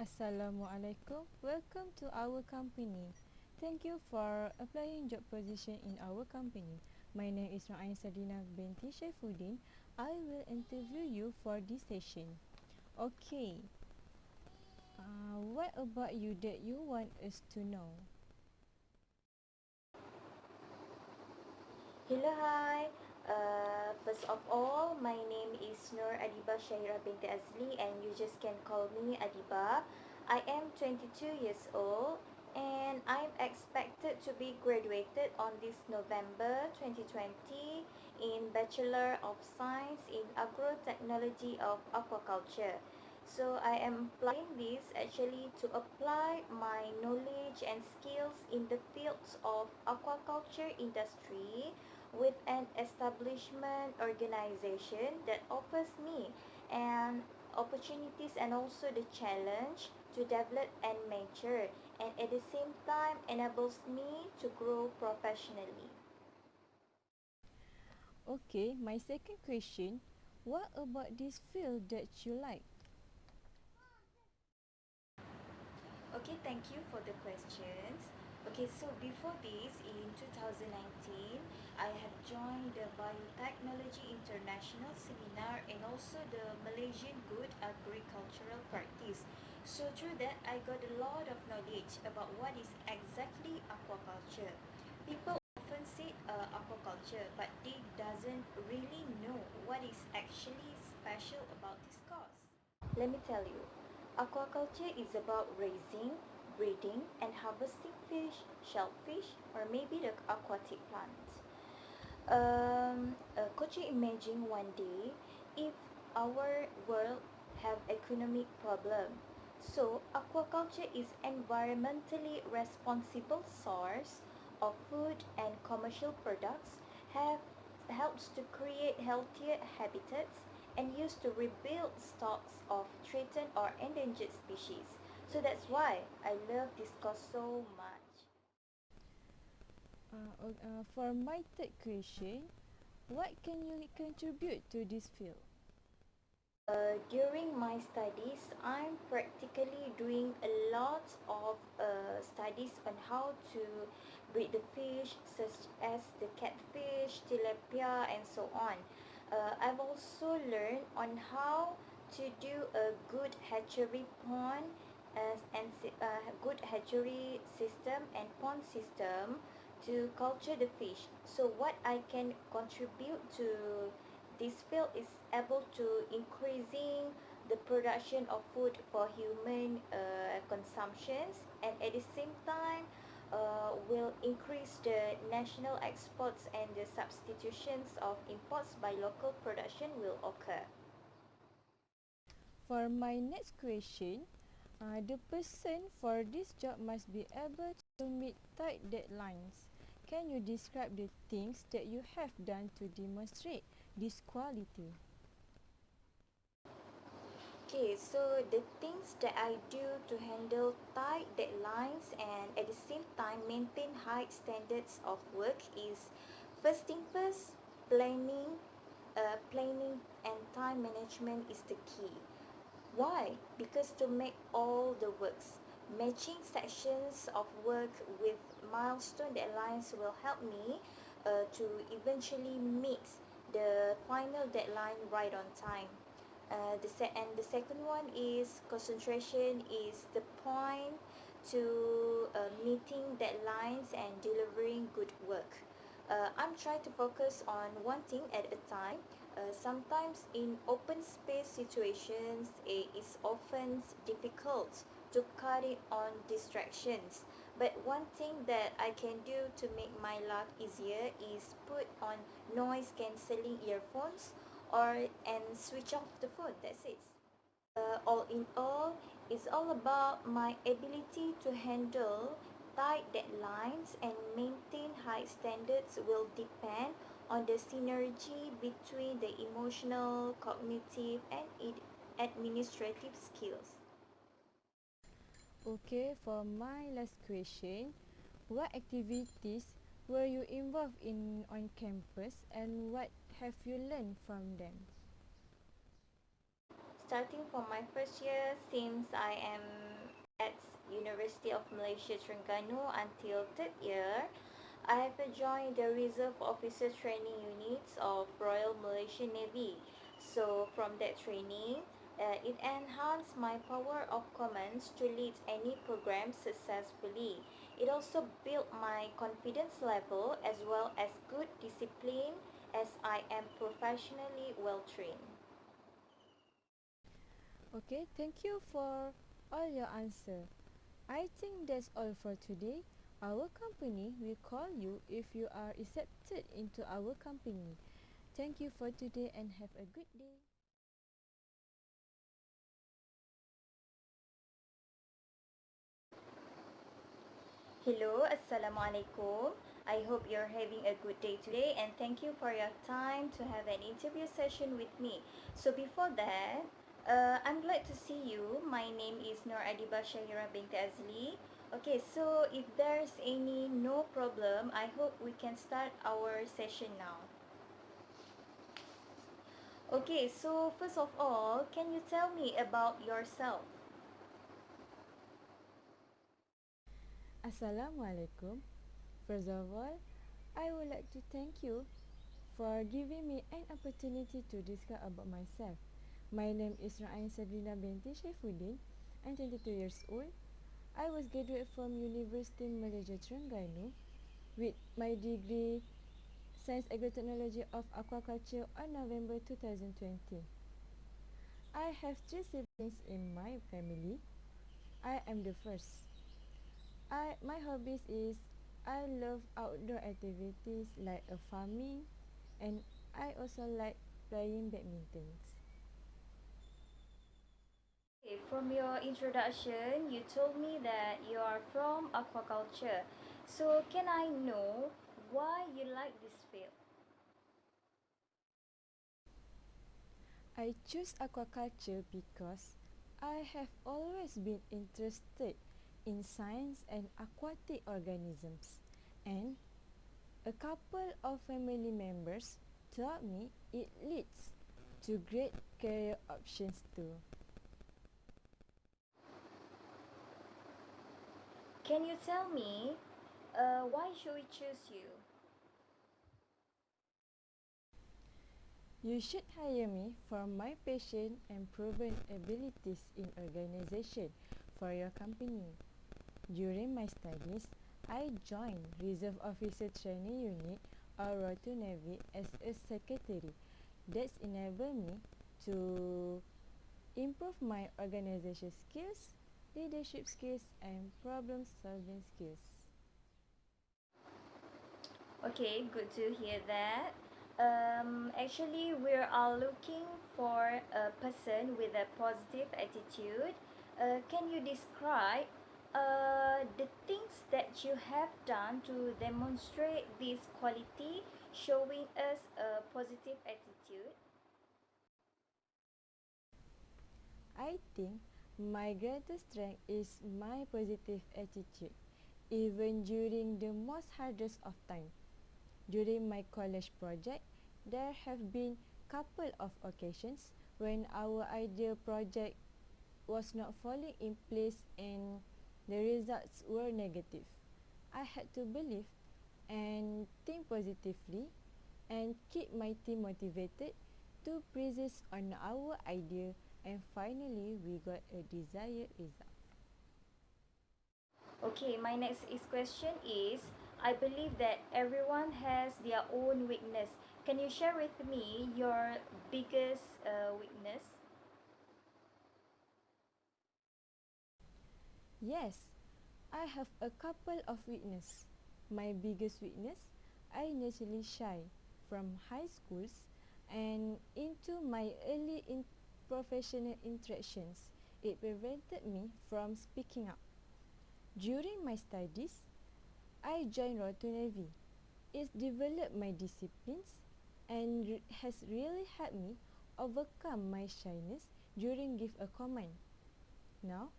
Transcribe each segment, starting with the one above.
Assalamualaikum. Welcome to our company. Thank you for applying job position in our company. My name is Nur Ain Sadrina binti Syaifuddin. I will interview you for this session. Okay. What about you that you want us to know? Hello, hi. First of all, my name is Nur Adiba Shaira binti Azli, and you just can call me Adiba. I am 22 years old, and I'm expected to be graduated on this November 2020 in Bachelor of Science in Agrotechnology of Aquaculture. So I am applying this actually to apply my knowledge and skills in the fields of aquaculture industry with an establishment organization that offers me and opportunities and also the challenge to develop and mature, and at the same time enables me to grow professionally. Okay, my second question. What about this field that you like? Okay, thank you for the questions. Okay, so before this, in 2019, I have joined the Biotechnology International Seminar and also the Malaysian Good Agricultural Practice. So through that, I got a lot of knowledge about what is exactly aquaculture. People often say aquaculture, but they doesn't really know what is actually special about this course. Let me tell you, aquaculture is about raising, breeding, and harvesting fish, shellfish, or maybe the aquatic plants. Could you imagine one day if our world have economic problem? So aquaculture is environmentally responsible source of food and commercial products have helps to create healthier habitats and used to rebuild stocks of threatened or endangered species. So that's why I love this course so much. For my third question, what can you contribute to this field? During my studies, I'm practically doing a lot of studies on how to breed the fish, such as the catfish, tilapia, and so on. I've also learned on how to do a good hatchery pond good hatchery system and pond system to culture the fish. So what I can contribute to this field is able to increasing the production of food for human consumptions, and at the same time will increase the national exports, and the substitutions of imports by local production will occur. For my next question, the person for this job must be able to meet tight deadlines. Can you describe the things that you have done to demonstrate this quality? Okay, so the things that I do to handle tight deadlines and at the same time maintain high standards of work is, first thing first, planning. Planning and time management is the key. Why? Because to make all the works, matching sections of work with milestone deadlines will help me to eventually meet the final deadline right on time. The second one is concentration is the point to meeting deadlines and delivering good work. I'm trying to focus on one thing at a time. Sometimes in open space situations, it is often difficult to cut it on distractions. But one thing that I can do to make my life easier is put on noise cancelling earphones or and switch off the phone. That's it. All in all, it's all about my ability to handle tight deadlines and maintain high standards will depend on the synergy between the emotional, cognitive, and administrative skills. Okay, for my last question, what activities were you involved in on campus and what have you learned from them? starting from my first year since I am at University of Malaysia Terengganu until third year. I have joined the Reserve Officer Training Units of Royal Malaysian Navy. So from that training, it enhanced my power of commands to lead any program successfully. It also built my confidence level as well as good discipline as I am professionally well trained. Okay, thank you for all your answer. I think that's all for today. Our company will call you if you are accepted into our company. Thank you for today and have a good day. Hello, Assalamualaikum. I hope you're having a good day today and thank you for your time to have an interview session with me. So before that, I'm glad to see you. My name is Nur Ain binti Azli. Okay, so if there's any no problem, I hope we can start our session now. Okay, so first of all, can you tell me about yourself? Assalamualaikum. First of all, I would like to thank you for giving me an opportunity to discuss about myself. My name is Nur Ain Sadrina binti Syaifuddin. I'm 22 years old. I was graduate from University Malaysia Terengganu with my degree Science Agrotechnology of Aquaculture on November 2020. I have three siblings in my family. I am the first. My hobbies is I love outdoor activities like farming, and I also like playing badminton. Okay, from your introduction, you told me that you are from aquaculture. So, can I know why you like this field? I choose aquaculture because I have always been interested in science and aquatic organisms, and a couple of family members told me it leads to great career options too. Can you tell me why should we choose you? You should hire me for my passion and proven abilities in organization for your company. During my studies, I joined Reserve Officer Training Unit or Royal Navy as a secretary. That's enabled me to improve my organization skills, leadership skills, and problem solving skills. Okay, good to hear that. Actually, we are looking for a person with a positive attitude. Can you describe the things that you have done to demonstrate this quality, showing us a positive attitude? I think my greatest strength is my positive attitude, even during the most hardest of time. During my college project, there have been couple of occasions when our ideal project was not falling in place and the results were negative. I had to believe and think positively and keep my team motivated to persist on our idea, and finally we got a desired result. Okay, my next is question is I believe that everyone has their own weakness. Can you share with me your biggest weakness? Yes, I have a couple of weaknesses. My biggest weakness, I naturally shy from high schools and into my professional interactions. It prevented me from speaking up. During my studies, I joined Royal Navy. It developed my disciplines and has really helped me overcome my shyness during give a command. Now,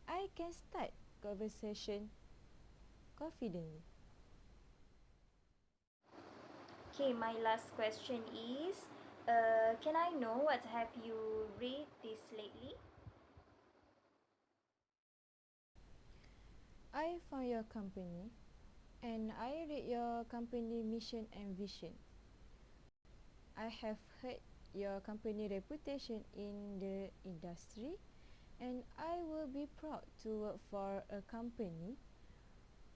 I can start conversation confidently. Okay, my last question is Can I know what have you read this lately? I found your company and I read your company mission and vision. I have heard your company reputation in the industry and I will be proud to work for a company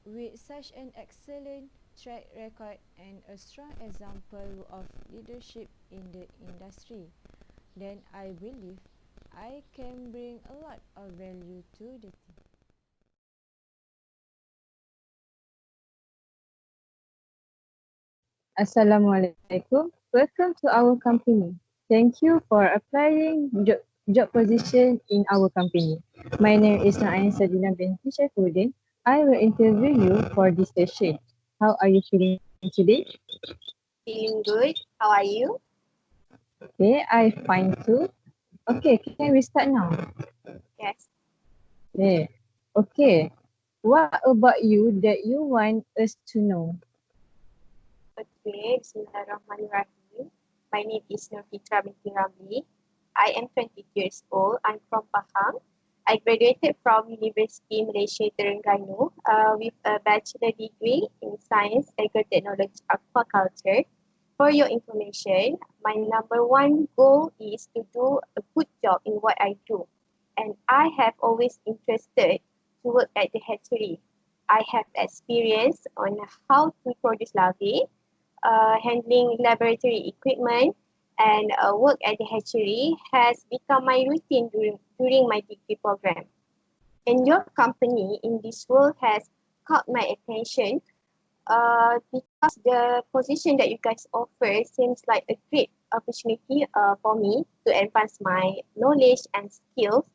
with such an excellent track record and a strong example of leadership in the industry. Then I believe I can bring a lot of value to the team. Assalamualaikum. Welcome to our company. Thank you for applying job position in our company. My name is Nur Ain Sadrina binti Syaifuddin. I will interview you for this session. How are you feeling today? Feeling good. How are you? Okay, I fine too. Okay, can we start now? Yes. Okay. Okay. What about you that you want us to know? Okay. Bismillahirrahmanirrahim. My name is Nur binti Ramli. I am 22 years old. I'm from Pahang. I graduated from University Malaysia Terengganu with a bachelor degree in Science, Agri-Technology, Aquaculture. For your information, my number one goal is to do a good job in what I do. And I have always interested to work at the hatchery. I have experience on how to produce larvae, handling laboratory equipment, and work at the hatchery has become my routine during my degree program. And your company in this role has caught my attention because the position that you guys offer seems like a great opportunity for me to advance my knowledge and skills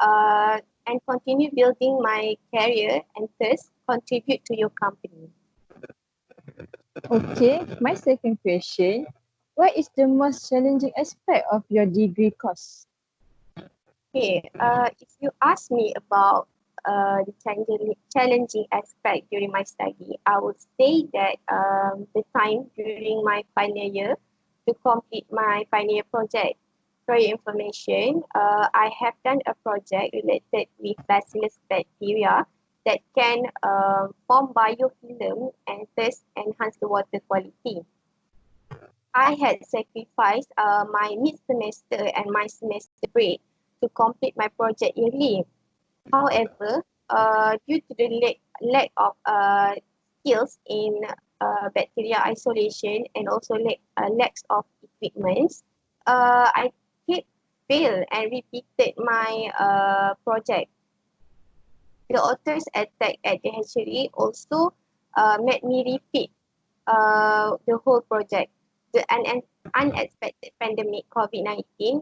and continue building my career and thus contribute to your company. Okay, my second question. What is the most challenging aspect of your degree course? Okay, if you ask me about the challenging aspect during my study, I would say that the time during my final year to complete my final year project. For your information, I have done a project related with bacillus bacteria that can form biofilm and thus enhance the water quality. I had sacrificed my mid-semester and my semester break to complete my project yearly. However, due to the lack of skills in bacteria isolation and also lacks of equipment, I kept fail and repeated my project. The author's attack at the hatchery also made me repeat the whole project. The unexpected pandemic COVID-19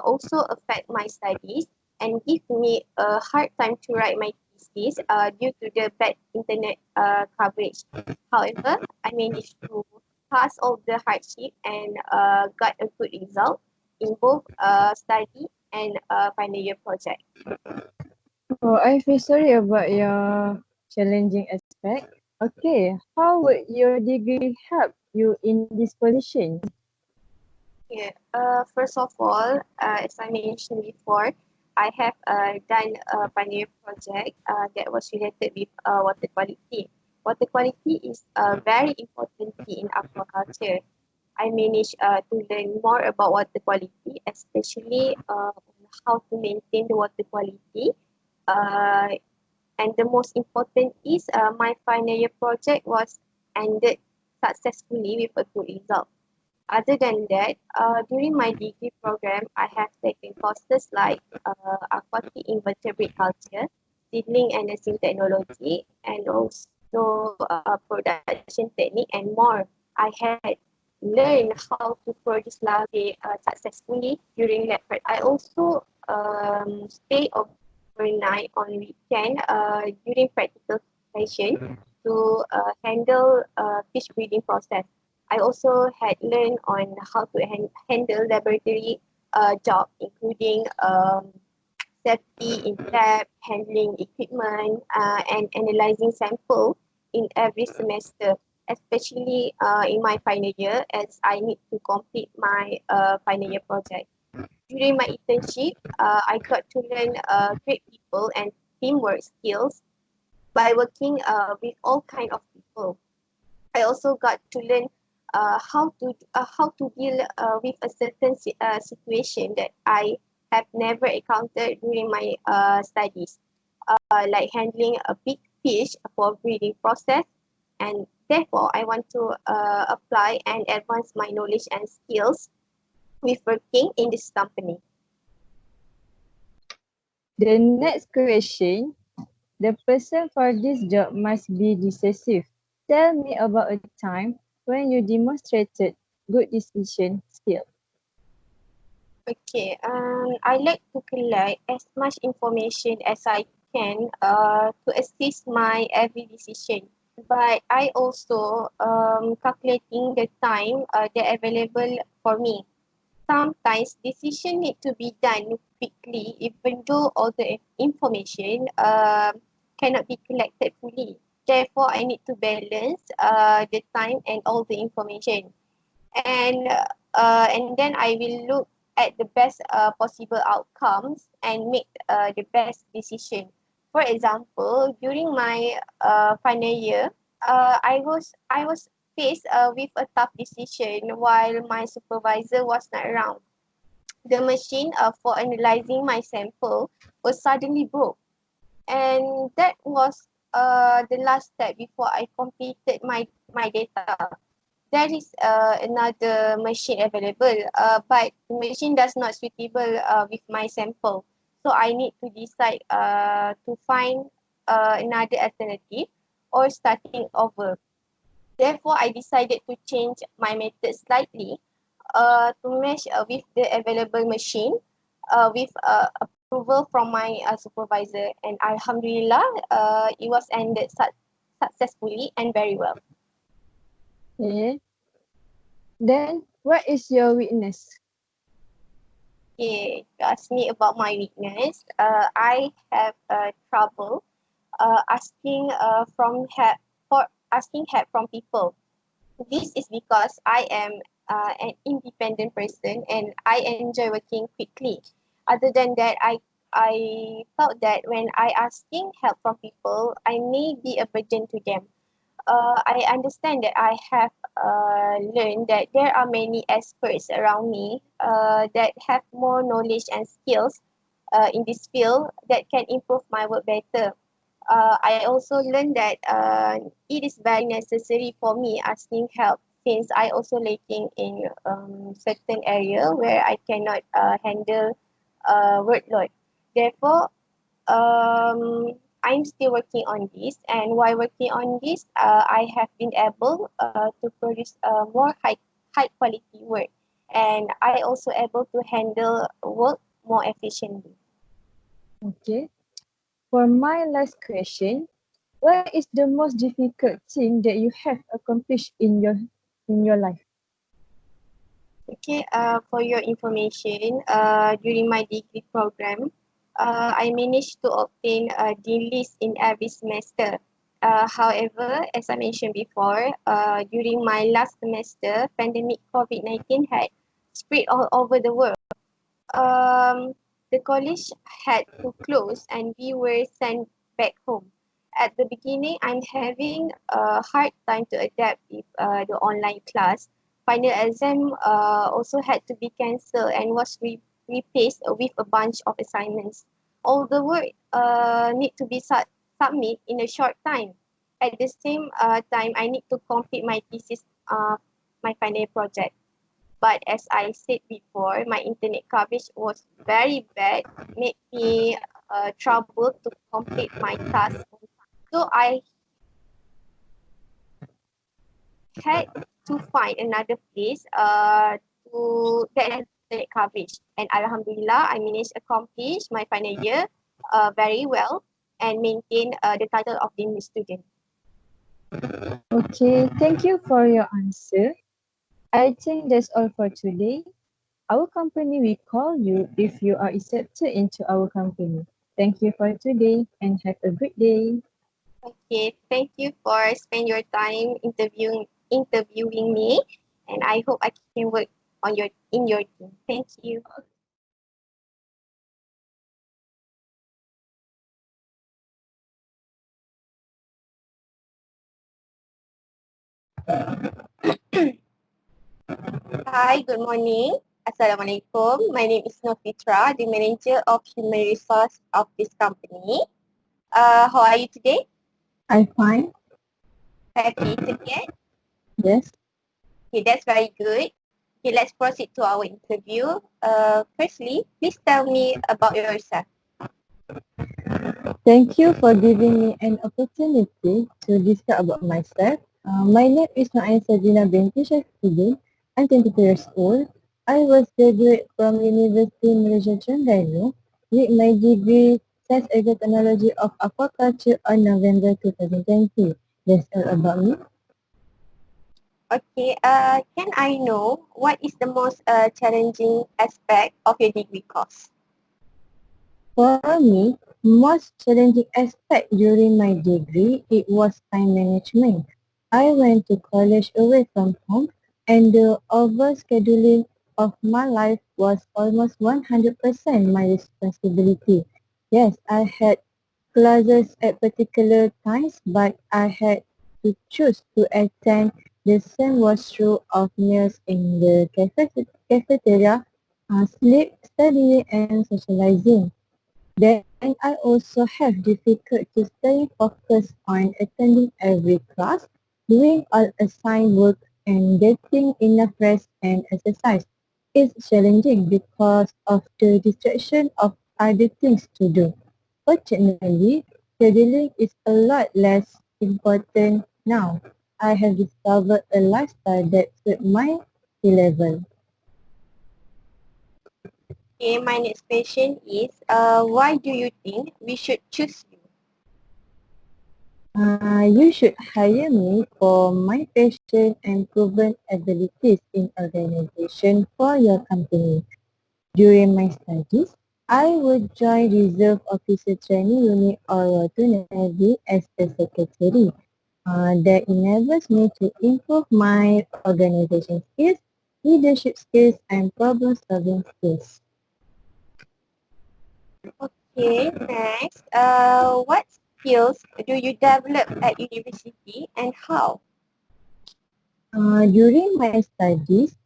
also affect my studies and give me a hard time to write my thesis due to the bad internet coverage. However, I managed to pass all the hardship and got a good result in both study and final year project. Oh, I feel sorry about your challenging aspect. Okay, how would your degree help you in this position? Yeah. First of all, as I mentioned before, I have done a pioneer project that was related with water quality. Water quality is a very important key in aquaculture. I managed to learn more about water quality, especially on how to maintain the water quality. Uh, and the most important is my final year project was ended successfully with a good result. Other than that, during my degree program, I have taken courses like aquatic invertebrate culture, seedling and nursing technology, and also production technique and more. I had learned how to produce larvae successfully during lab prep. I also stay overnight on weekend during practical session to handle fish breeding process. I also had learned on how to handle laboratory job, including safety in lab, handling equipment, and analyzing sample in every semester. especially in my final year as I need to complete my final year project. During my internship, I got to learn great people and teamwork skills by working with all kind of people. I also got to learn how to deal with a certain situation that I have never encountered during my studies, like handling a big fish for breeding process, and therefore I want to apply and advance my knowledge and skills with working in this company. The next question, the person for this job must be decisive. Tell me about a time when you demonstrated good decision skill. Okay, I like to collect as much information as I can to assist my every decision. But I also calculating the time that available for me. Sometimes decision need to be done quickly, even though all the information cannot be collected fully. Therefore, I need to balance the time and all the information, and then I will look at the best possible outcomes and make the best decision. For example, during my final year, I was faced with a tough decision while my supervisor was not around. The machine for analyzing my sample was suddenly broke, and that was the last step before I completed my data. There is another machine available, but the machine does not suitable with my sample. So I need to decide to find another alternative or starting over. Therefore, I decided to change my method slightly to match with the available machine with approval from my supervisor. And Alhamdulillah, it was ended successfully and very well. Okay. Then, what is your weakness? Okay, you ask me about my weakness. I have trouble asking asking help from people. This is because I am an independent person and I enjoy working quickly. Other than that, I felt that when I asking help from people, I may be a burden to them. I understand that I have learned that there are many experts around me that have more knowledge and skills in this field that can improve my work better. I also learned that it is very necessary for me asking help since I also lacking in certain area where I cannot handle workload. Therefore, I'm still working on this, and while working on this, I have been able to produce more high quality work, and I also able to handle work more efficiently. Okay. For my last question, what is the most difficult thing that you have accomplished in your life? Okay, for your information, during my degree program, I managed to obtain a dean list in every semester. However, as I mentioned before, during my last semester, pandemic COVID-19 had spread all over the world. Um, the college had to close and we were sent back home. At the beginning, I'm having a hard time to adapt with the online class. Final exam also had to be cancelled and was replaced with a bunch of assignments. All the work need to be submit in a short time. At the same time, I need to complete my thesis, my final project. But as I said before, my internet coverage was very bad, made me trouble to complete my task. So I had to find another place to get an internet coverage. And Alhamdulillah, I managed to accomplish my final year very well and maintain the title of dean student. Okay, thank you for your answer. I think that's all for today. Our company will call you if you are accepted into our company. Thank you for today and have a good day. Okay, thank you for spending your time interviewing me, and I hope I can work on your in your team. Thank you. Hi, good morning. Assalamualaikum. My name is Nur, the manager of human resource of this company. How are you today? I'm fine. Happy to get. Yes. Okay, that's very good. Okay, let's proceed to our interview. Firstly, please tell me about yourself. Thank you for giving me an opportunity to describe about myself. My name is Nur Ain Sadrina binti Syaifuddin. I'm 22 years old. I was graduate from University Malaysia Terengganu with my degree Science and Technology of Aquaculture on November 2020. That's all about me. Okay, can I know what is the most challenging aspect of your degree course? For me, most challenging aspect during my degree, it was time management. I went to college away from home and the overscheduling of my life was almost 100% my responsibility. Yes, I had classes at particular times, but I had to choose to attend. The same was true of meals in the cafeteria, sleep, studying and socializing. Then I also have difficulty staying focused on attending every class, doing all assigned work and getting enough rest and exercise. It's challenging because of the distraction of other things to do. Fortunately, scheduling is a lot less important now. I have discovered a lifestyle that suits my level. Okay, my next question is, why do you think we should choose you? You should hire me for my passion and proven abilities in organization for your company. During my studies, I would join Reserve Officer Training Unit or Rotunda Navy as a secretary. That enables me to improve my organization skills, leadership skills, and problem-solving skills. Okay, next, what skills do you develop at university and how? During my studies,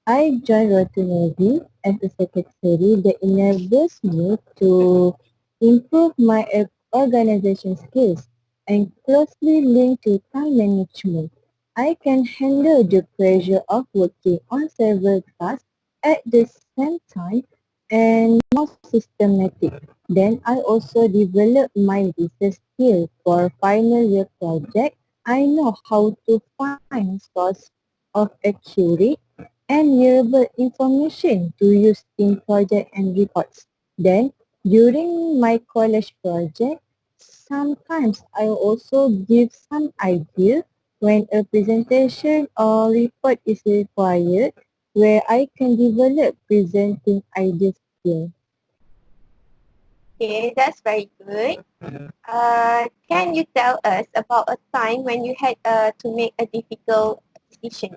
I joined Navy as a secretary that enables me to improve my organization skills and closely linked to time management. I can handle the pressure of working on several tasks at the same time and more systematic. Then I also developed my research skill for final year project. I know how to find source of accurate and reliable information to use in project and reports. Then, during my college project, sometimes I also give some idea when a presentation or report is required where I can develop presenting ideas skill. Okay, that's very good. Can you tell us about a time when you had to make a difficult decision?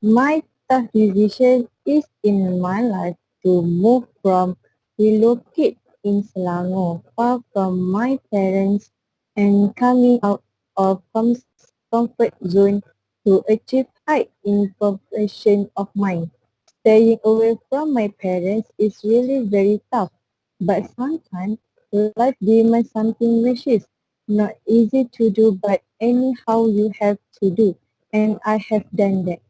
My tough decision is in my life to move from relocate in Selangor far from my parents and coming out of comfort zone to achieve high in profession of mine. Staying away from my parents is really very tough, but sometimes life demands something which is not easy to do, but anyhow you have to do, and I have done that.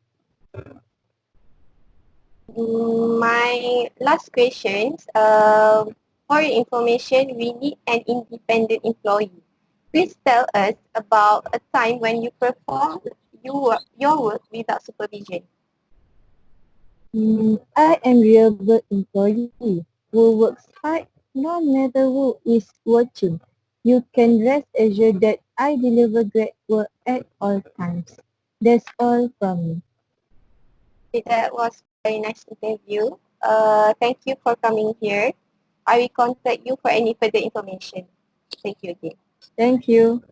My last question, for your information, we need an independent employee. Please tell us about a time when you perform your work without supervision. I am reliable employee who works hard no matter who is watching. You can rest assured that I deliver great work at all times. That's all from me. Okay, that was a very nice interview. Thank you for coming here. I will contact you for any further information. Thank you again. Thank you.